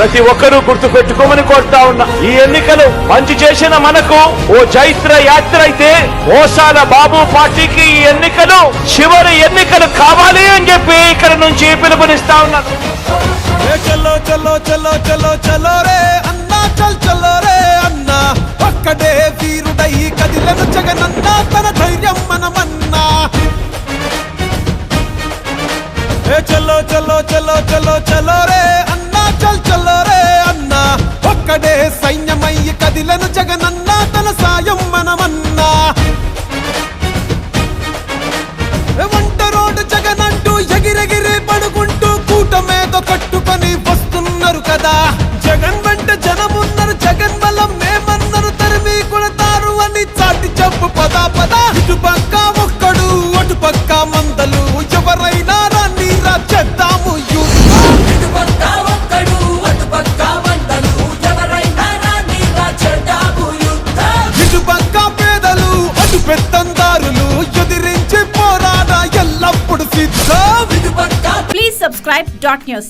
ప్రతి ఒక్కరూ గుర్తు పెట్టుకోమని కోరుతా ఉన్నా. ఈ ఎన్నికలు మంచి చేసిన మనకు ఓ చైత్ర యాత్ర అయితే, మోసాల బాబు పార్టీకి ఈ ఎన్నికలు చివరి ఎన్నికలు కావాలి అని చెప్పి ఇక్కడ నుంచి పిలుపునిస్తా ఉన్నాను. చలో చలో చలో చలో చలో రే అన్నా, చల్ చలో రే అన్నా, ఒక్కడే వీరుడై కదిలను జగనన్నా, తన ధైర్యం మనమన్నా. చలో చలో చలో చలో చలో రే అన్నా, చల్ చలో రే అన్నా, ఒక్కడే సైన్యమై కదిలను జగనన్నా, తన సాయం మనమన్నా. వంట రోడ్డు జగనంటూ ఎగిరెగిరి పడుకుంటూ కూటమేదో కట్టుకొని వస్తున్నారు కదా. జగన్ వెంట జనమున్నారు, జగన్ బలం మేమన్నారు, తరిమి కొడతారు అని చాటి చెప్పు పద పద. ఇటు పక్క ఒక్కడు అటు పక్క మందలు, ఎవరైనా రాని రా చేద్దాము యుద్ధం. ఇటు పక్క ఒక్కడు అటు పక్క మందలు, ఎవరైనా రాని రా చేద్దాము యుద్ధం. ఇటు పక్క పేదలు అటు పెత్తందారులు, ఎదిరించి పోరాడ ఎల్లప్పుడు సిద్ధం. ఇటు పక్క Please subscribe Dot News.